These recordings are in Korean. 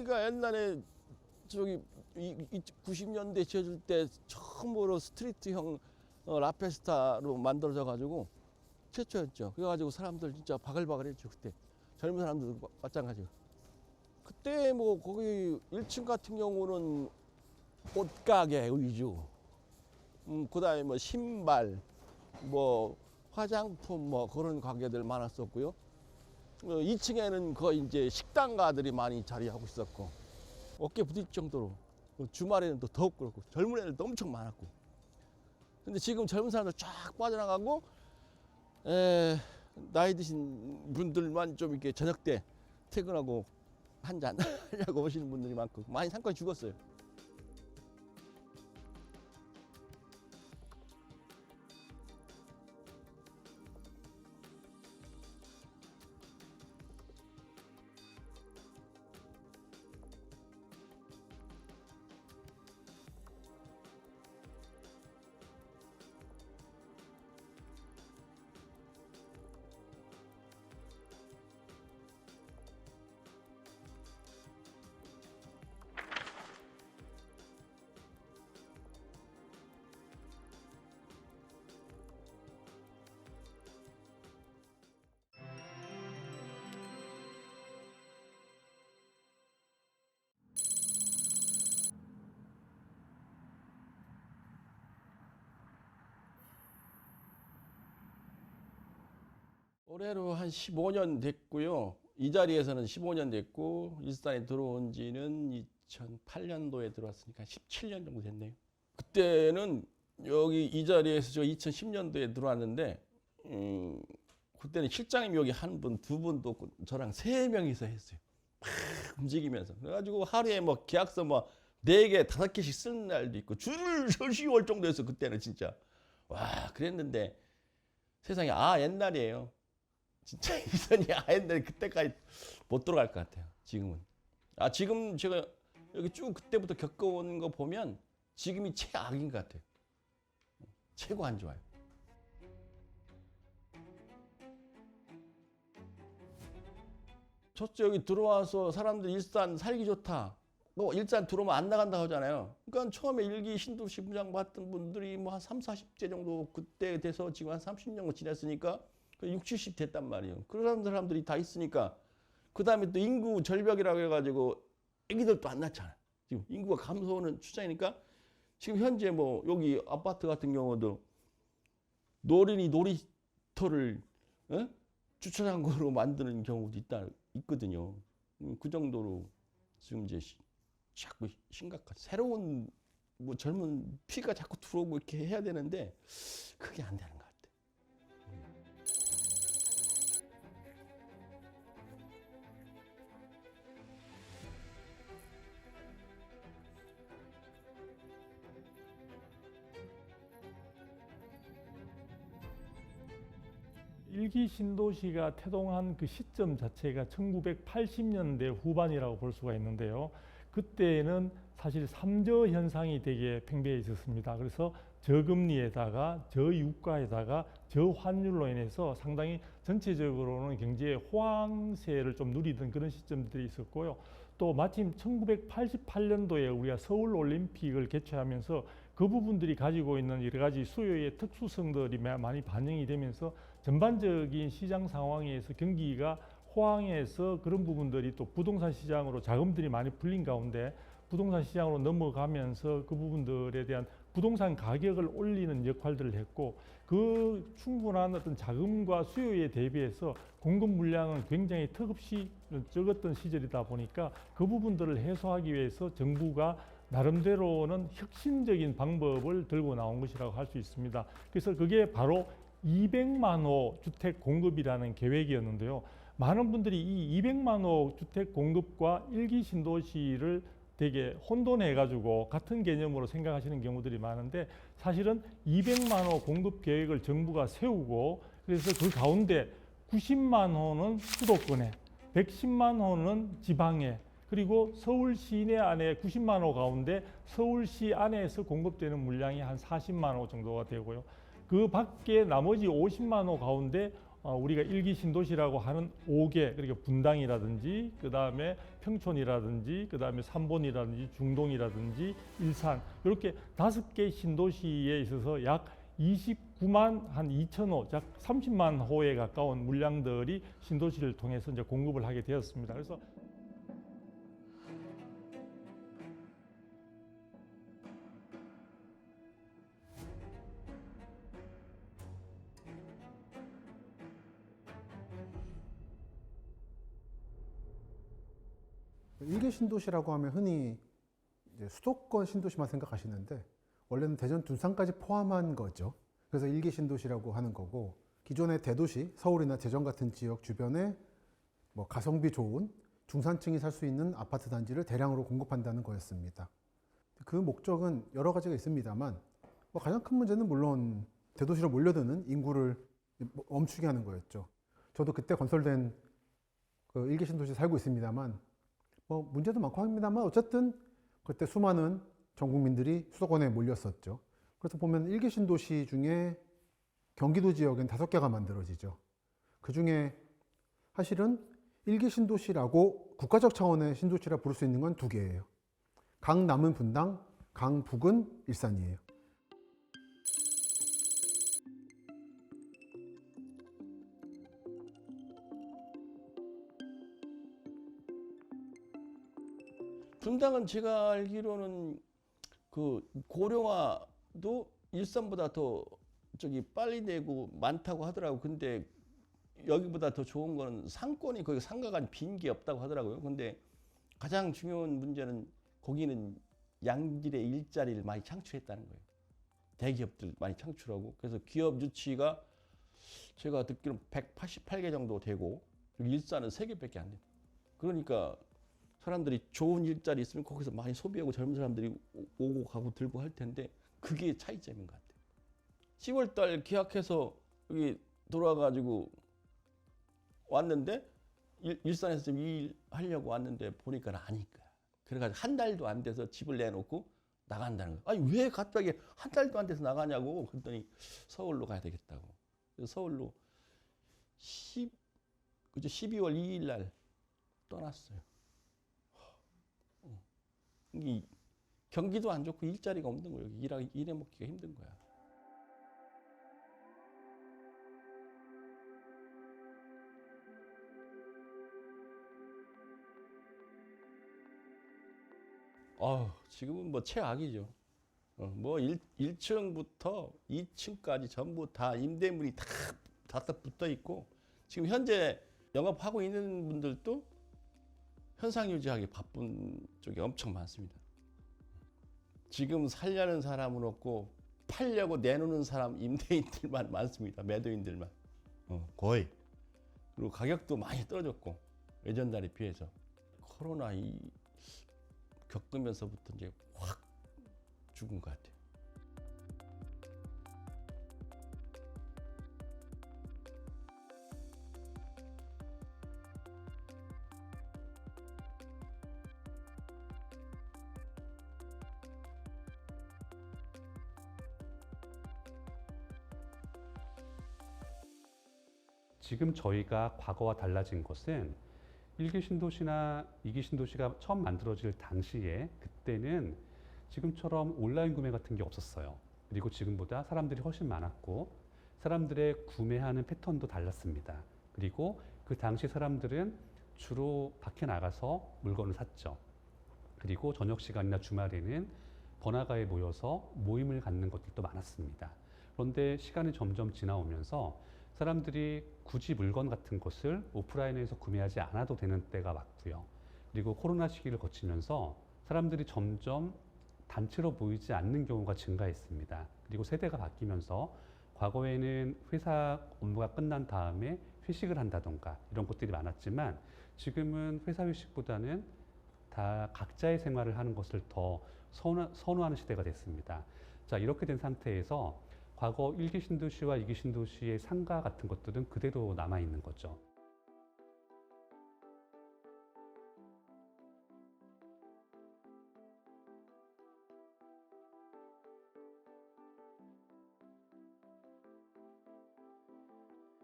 여기가 옛날에 저기 90년대 지어줄 때 처음으로 스트리트형 라페스타로 만들어져 가지고 최초였죠. 그래가지고 사람들 진짜 바글바글했죠 그때. 젊은 사람들도 마찬가지고. 그때 뭐 거기 1층 같은 경우는 옷가게 위주. 그다음에 뭐 신발, 뭐 화장품 뭐 그런 가게들 많았었고요. 2층에는 거의 이제 식당가들이 많이 자리하고 있었고 어깨 부딪힐 정도로 주말에는 또 더욱 그렇고 젊은 애들도 엄청 많았고. 근데 지금 젊은 사람들 쫙 빠져나가고 나이 드신 분들만 좀 이렇게 저녁 때 퇴근하고 한잔 하려고 오시는 분들이 많고 많이 상권이 죽었어요. 올해로 한 15년 됐고요. 이 자리에서는 15년 됐고 일산에 들어온 지는 2008년도에 들어왔으니까 17년 정도 됐네요. 그때는 여기 이 자리에서 저 2010년도에 들어왔는데 그때는 실장님 여기 한 분, 두 분도 없고 저랑 세 명이서 했어요. 막 움직이면서. 그래가지고 하루에 뭐 계약서 뭐 4개, 5개씩 쓰는 날도 있고 줄을 서시 올 정도였어 그때는 진짜. 와 그랬는데 세상에 옛날이에요. 진짜 이선이 옛날에 그때까지 못 돌아갈 것 같아요. 지금은. 지금 제가 여기 쭉 그때부터 겪어온 거 보면 지금이 최악인 것 같아요. 최고 안 좋아요. 첫째 여기 들어와서 사람들 일산 살기 좋다. 뭐 일산 들어오면 안 나간다 하잖아요. 그러니까 처음에 일기 신도시 부장 받던 분들이 뭐 한 3, 40대 정도 그때 돼서 지금 한 30년 정도 지났으니까 60, 70 됐단 말이에요. 그런 사람들이 다 있으니까 그 다음에 또 인구 절벽이라고 해가지고 애기들도 안 낳잖아. 지금 인구가 감소하는 추세니까 지금 현재 뭐 여기 아파트 같은 경우도 노린이 놀이터를 주차장으로 만드는 경우도 있거든요. 그 정도로 지금 이제 자꾸 심각한 새로운 뭐 젊은 피가 자꾸 들어오고 이렇게 해야 되는데 그게 안 되는 것 같아. 일기 신도시가 태동한 그 시점 자체가 1980년대 후반이라고 볼 수가 있는데요. 그때는 사실 삼저 현상이 되게 팽배해 있었습니다. 그래서 저금리에다가 저유가에다가 저환율로 인해서 상당히 전체적으로는 경제의 호황세를 좀 누리던 그런 시점들이 있었고요. 또 마침 1988년도에 우리가 서울 올림픽을 개최하면서 그 부분들이 가지고 있는 여러 가지 수요의 특수성들이 많이 반영이 되면서 전반적인 시장 상황에서 경기가 호황해서 그런 부분들이 또 부동산 시장으로 자금들이 많이 풀린 가운데 부동산 시장으로 넘어가면서 그 부분들에 대한 부동산 가격을 올리는 역할들을 했고 그 충분한 어떤 자금과 수요에 대비해서 공급 물량은 굉장히 턱없이 적었던 시절이다 보니까 그 부분들을 해소하기 위해서 정부가 나름대로는 혁신적인 방법을 들고 나온 것이라고 할 수 있습니다. 그래서 그게 바로 200만 호 주택 공급이라는 계획이었는데요. 많은 분들이 이 200만 호 주택 공급과 일기 신도시를 되게 혼돈해가지고 같은 개념으로 생각하시는 경우들이 많은데 사실은 200만 호 공급 계획을 정부가 세우고 그래서 그 가운데 90만 호는 수도권에 110만 호는 지방에 그리고 서울 시내 안에 90만 호 가운데 서울시 안에서 공급되는 물량이 한 40만 호 정도가 되고요. 그 밖에 나머지 50만 호 가운데 우리가 일기 신도시라고 하는 5개, 그러니까 분당이라든지 그다음에 평촌이라든지 그다음에 삼본이라든지 중동이라든지 일산, 이렇게 5개 신도시에 있어서 약 29만 한 2천 호, 약 30만 호에 가까운 물량들이 신도시를 통해서 이제 공급을 하게 되었습니다. 그래서 일개 신도시라고 하면 흔히 이제 수도권 신도시만 생각하시는데 원래는 대전 둔산까지 포함한 거죠. 그래서 일개 신도시라고 하는 거고, 기존의 대도시 서울이나 대전 같은 지역 주변에 뭐 가성비 좋은 중산층이 살 수 있는 아파트 단지를 대량으로 공급한다는 거였습니다. 그 목적은 여러 가지가 있습니다만 뭐 가장 큰 문제는 물론 대도시로 몰려드는 인구를 멈추게 하는 거였죠. 저도 그때 건설된 그 일개 신도시에 살고 있습니다만 뭐 문제도 많고 합니다만 어쨌든 그때 수많은 전 국민들이 수도권에 몰렸었죠. 그래서 보면 일개 신도시 중에 경기도 지역엔 5개가 만들어지죠. 그 중에 사실은 일개 신도시라고 국가적 차원의 신도시라 부를 수 있는 건 2개예요. 강남은 분당, 강북은 일산이에요. 분당은 제가 알기로는 그 고령화도 일산보다 더 저기 빨리 되고 많다고 하더라고. 근데 여기보다 더 좋은 거는 상권이 거기 상가가 빈 게 없다고 하더라고요. 근데 가장 중요한 문제는 거기는 양질의 일자리를 많이 창출했다는 거예요. 대기업들 많이 창출하고, 그래서 기업 유치가 제가 듣기로는 188개 정도 되고, 일산은 3개밖에 안 돼요. 그러니까 사람들이 좋은 일자리 있으면 거기서 많이 소비하고 젊은 사람들이 오고 가고 들고 할 텐데, 그게 차이점인 것 같아요. 10월 달 계약해서 여기 돌아가지고 왔는데 일산에서 좀 일하려고 왔는데 보니까 아니까. 그래가지고 한 달도 안 돼서 집을 내놓고 나간다는 거예요. 아니 왜 갑자기 한 달도 안 돼서 나가냐고. 그랬더니 서울로 가야 되겠다고. 그래서 서울로 12월 2일 날 떠났어요. 이 경기도 안 좋고 일자리가 없는 거예요. 일해 먹기가 힘든 거야. 지금은 뭐 최악이죠. 뭐 1층부터 2층까지 전부 다 임대물이 다 붙어 있고, 지금 현재 영업하고 있는 분들도 현상 유지하기 바쁜 쪽이 엄청 많습니다. 지금 살려는 사람은 없고 팔려고 내놓는 사람 임대인들만 많습니다. 매도인들만 거의. 그리고 가격도 많이 떨어졌고 예전 달에 비해서. 코로나 겪으면서부터 이제 확 죽은 것 같아요. 지금 저희가 과거와 달라진 것은 1기 신도시나 2기 신도시가 처음 만들어질 당시에 그때는 지금처럼 온라인 구매 같은 게 없었어요. 그리고 지금보다 사람들이 훨씬 많았고 사람들의 구매하는 패턴도 달랐습니다. 그리고 그 당시 사람들은 주로 밖에 나가서 물건을 샀죠. 그리고 저녁 시간이나 주말에는 번화가에 모여서 모임을 갖는 것들도 많았습니다. 그런데 시간이 점점 지나오면서 사람들이 굳이 물건 같은 것을 오프라인에서 구매하지 않아도 되는 때가 왔고요. 그리고 코로나 시기를 거치면서 사람들이 점점 단체로 모이지 않는 경우가 증가했습니다. 그리고 세대가 바뀌면서 과거에는 회사 업무가 끝난 다음에 회식을 한다던가 이런 것들이 많았지만 지금은 회사 회식보다는 다 각자의 생활을 하는 것을 더 선호하는 시대가 됐습니다. 자, 이렇게 된 상태에서 과거 1기 신도시와 2기 신도시의 상가 같은 것들은 그대로 남아있는 거죠.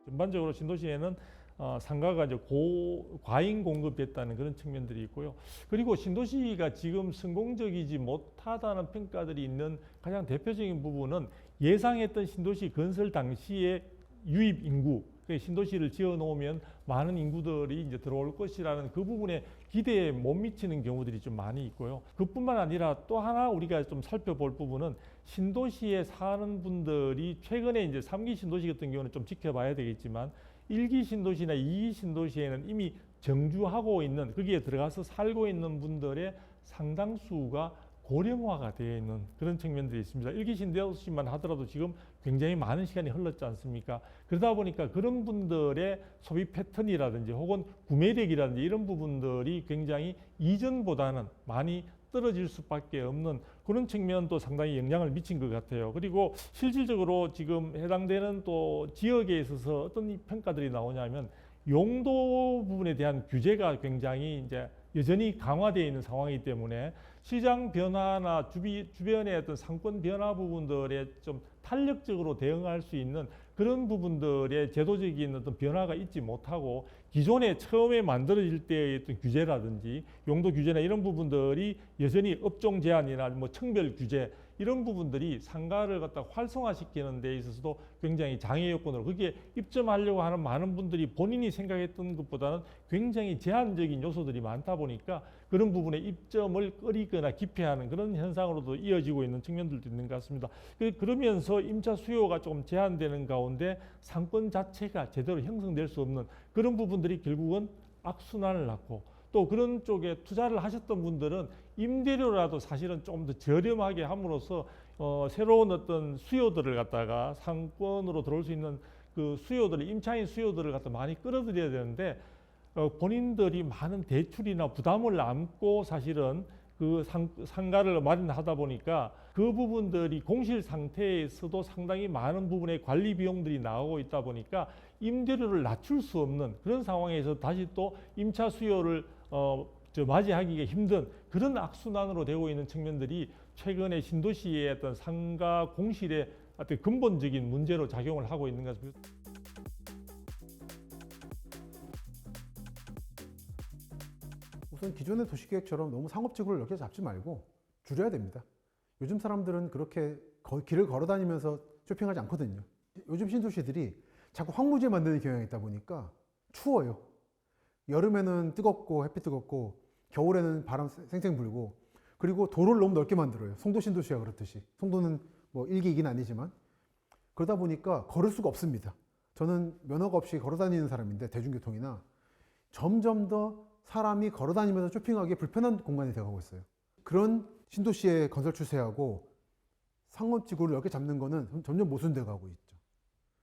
전반적으로 신도시에는 상가가 이제 과잉 공급됐다는 그런 측면들이 있고요. 그리고 신도시가 지금 성공적이지 못하다는 평가들이 있는 가장 대표적인 부분은 예상했던 신도시 건설 당시의 유입 인구, 신도시를 지어 놓으면 많은 인구들이 이제 들어올 것이라는 그 부분에 기대에 못 미치는 경우들이 좀 많이 있고요. 그뿐만 아니라 또 하나 우리가 좀 살펴볼 부분은 신도시에 사는 분들이 최근에 이제 3기 신도시 같은 경우는 좀 지켜봐야 되겠지만 1기 신도시나 2기 신도시에는 이미 정주하고 있는, 거기에 들어가서 살고 있는 분들의 상당수가 고령화가 되어 있는 그런 측면들이 있습니다. 1기 신도시만 하더라도 지금 굉장히 많은 시간이 흘렀지 않습니까? 그러다 보니까 그런 분들의 소비 패턴이라든지 혹은 구매력이라든지 이런 부분들이 굉장히 이전보다는 많이 떨어질 수밖에 없는 그런 측면도 상당히 영향을 미친 것 같아요. 그리고 실질적으로 지금 해당되는 또 지역에 있어서 어떤 평가들이 나오냐면 용도 부분에 대한 규제가 굉장히 이제 여전히 강화되어 있는 상황이기 때문에 시장 변화나 주변의 어떤 상권 변화 부분들에 좀 탄력적으로 대응할 수 있는 그런 부분들의 제도적인 어떤 변화가 있지 못하고 기존에 처음에 만들어질 때의 어떤 규제라든지 용도 규제나 이런 부분들이 여전히 업종 제한이나 뭐 청별 규제 이런 부분들이 상가를 갖다 활성화시키는 데 있어서도 굉장히 장애 요건으로 거기에 입점하려고 하는 많은 분들이 본인이 생각했던 것보다는 굉장히 제한적인 요소들이 많다 보니까 그런 부분에 입점을 꺼리거나 기피하는 그런 현상으로도 이어지고 있는 측면들도 있는 것 같습니다. 그러면서 임차 수요가 조금 제한되는 가운데 상권 자체가 제대로 형성될 수 없는 그런 부분들이 결국은 악순환을 낳고 또 그런 쪽에 투자를 하셨던 분들은 임대료라도 사실은 좀 더 저렴하게 함으로써 새로운 어떤 수요들을 갖다가 상권으로 들어올 수 있는 그 수요들을 임차인 수요들을 갖다 많이 끌어들여야 되는데 본인들이 많은 대출이나 부담을 안고 사실은 그 상가를 마련하다 보니까 그 부분들이 공실 상태에서도 상당히 많은 부분의 관리 비용들이 나오고 있다 보니까 임대료를 낮출 수 없는 그런 상황에서 다시 또 임차 수요를 맞이하기가 힘든 그런 악순환으로 되고 있는 측면들이 최근에 신도시의 어떤 상가 공실의 어떤 근본적인 문제로 작용을 하고 있는 것 같습니다. 우선 기존의 도시계획처럼 너무 상업지구를 이렇게 잡지 말고 줄여야 됩니다. 요즘 사람들은 그렇게 길을 걸어 다니면서 쇼핑하지 않거든요. 요즘 신도시들이 자꾸 황무지에 만드는 경향이 있다 보니까 추워요. 여름에는 뜨겁고 햇빛 뜨겁고 겨울에는 바람 쌩쌩 불고 그리고 도로를 너무 넓게 만들어요. 송도 신도시가 그렇듯이. 송도는 뭐 1기, 2기는 아니지만 그러다 보니까 걸을 수가 없습니다. 저는 면허가 없이 걸어 다니는 사람인데 대중교통이나 점점 더 사람이 걸어 다니면서 쇼핑하기 불편한 공간이 되어가고 있어요. 그런 신도시의 건설 추세하고 상업지구를 넓게 잡는 거는 점점 모순돼 가고 있죠.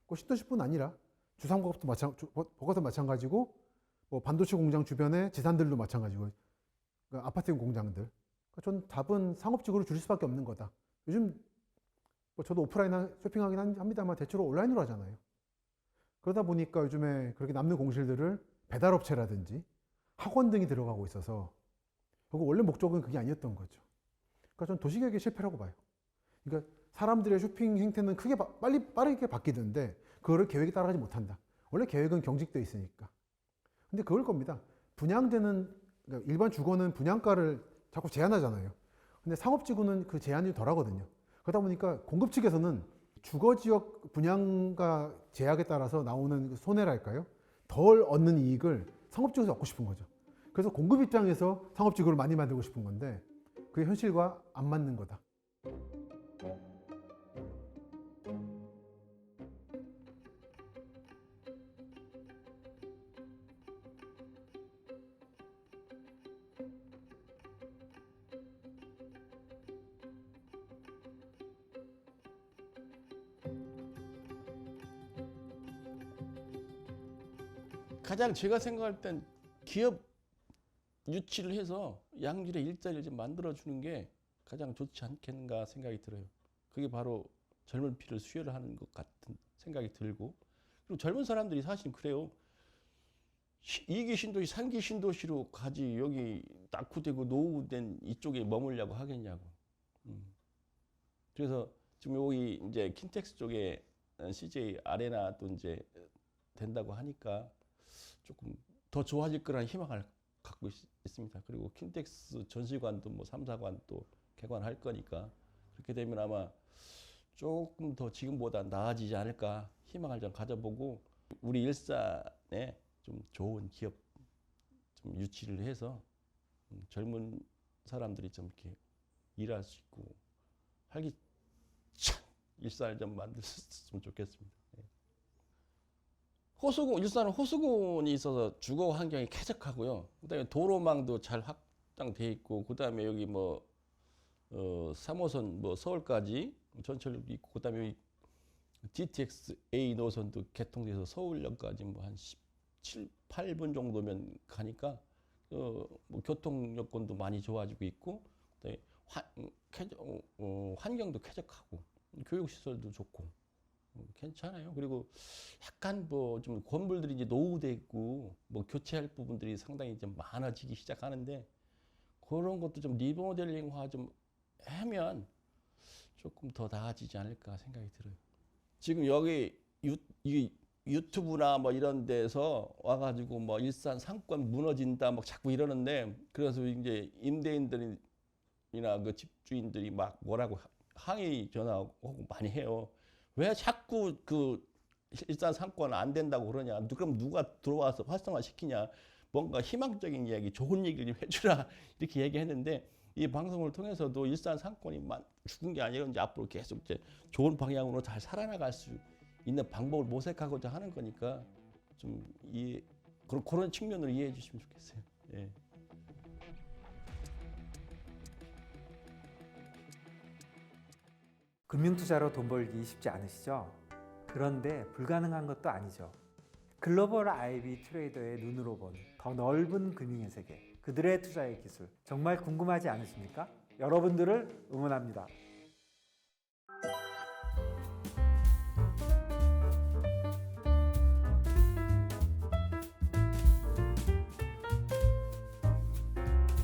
그 신도시뿐 아니라 주상복합도 마찬가지고 뭐 반도체 공장 주변의 지산들도 마찬가지고 그러니까 아파트용 공장들. 그러니까 전 답은 상업지구를 줄일 수밖에 없는 거다. 요즘 뭐 저도 오프라인 쇼핑하긴 합니다만 대체로 온라인으로 하잖아요. 그러다 보니까 요즘에 그렇게 남는 공실들을 배달업체라든지 학원 등이 들어가고 있어서 결국 원래 목적은 그게 아니었던 거죠. 그러니까 전 도시계획의 실패라고 봐요. 그러니까 사람들의 쇼핑 행태는 크게 빠르게 바뀌던데 그거를 계획에 따라가지 못한다. 원래 계획은 경직되어 있으니까. 근데 그걸 겁니다. 분양되는 그러니까 일반 주거는 분양가를 자꾸 제한하잖아요. 근데 상업지구는 그 제한이 덜하거든요. 그러다 보니까 공급 측에서는 주거지역 분양가 제약에 따라서 나오는 그 손해랄까요? 덜 얻는 이익을 상업지구에서 얻고 싶은 거죠. 그래서 공급 입장에서 상업지구를 많이 만들고 싶은 건데 그게 현실과 안 맞는 거다. 가장 제가 생각할 땐 기업 유치를 해서 양질의 일자리를 좀 만들어주는 게 가장 좋지 않겠는가 생각이 들어요. 그게 바로 젊은 피를 수혈을 하는 것 같은 생각이 들고 그리고 젊은 사람들이 사실 그래요. 2기 신도시, 3기 신도시로 가지 여기 낙후되고 노후된 이쪽에 머물려고 하겠냐고. 그래서 지금 여기 이제 킨텍스 쪽에 CJ 아레나 또 이제 된다고 하니까 조금 더 좋아질 거라는 희망을 갖고 있습니다. 그리고 킨텍스 전시관도 뭐 3, 4관 또 개관할 거니까 그렇게 되면 아마 조금 더 지금보다 나아지지 않을까 희망을 좀 가져보고 우리 일산에 좀 좋은 기업 좀 유치를 해서 젊은 사람들이 좀 이렇게 일할 수 있고 활기찬 일산을 좀 만들었으면 좋겠습니다. 호수군, 일산은 호수군이 있어서 주거 환경이 쾌적하고요. 그다음에 도로망도 잘 확장돼 있고, 그다음에 여기 뭐 3호선 뭐 서울까지 전철도 있고, 그다음에 여기 GTX A 노선도 개통돼서 서울역까지 뭐 한 17, 8분 정도면 가니까 뭐 교통 여건도 많이 좋아지고 있고, 그다음에 환경도 쾌적하고 교육 시설도 좋고 괜찮아요. 그리고 약간 뭐 좀 건물들이 이제 노후돼 있고 뭐 교체할 부분들이 상당히 좀 많아지기 시작하는데 그런 것도 좀 리모델링화 좀 하면 조금 더 나아지지 않을까 생각이 들어요. 지금 여기 유튜브나 뭐 이런 데서 와가지고 뭐 일산 상권 무너진다 막 자꾸 이러는데, 그래서 이제 임대인들이나 그 집주인들이 막 뭐라고 항의 전화하고 많이 해요. 왜 자꾸 그 일산 상권 안 된다고 그러냐? 그럼 누가 들어와서 활성화 시키냐? 뭔가 희망적인 이야기, 좋은 얘기를 좀 해주라 이렇게 얘기했는데, 이 방송을 통해서도 일산 상권이 죽은 게 아니라 이제 앞으로 계속 이제 좋은 방향으로 잘 살아나갈 수 있는 방법을 모색하고자 하는 거니까 좀 그런 측면으로 이해해 주시면 좋겠어요. 예. 금융투자로 돈 벌기 쉽지 않으시죠? 그런데 불가능한 것도 아니죠. 글로벌 IB 트레이더의 눈으로 본 더 넓은 금융의 세계, 그들의 투자의 기술, 정말 궁금하지 않으십니까? 여러분들을 응원합니다.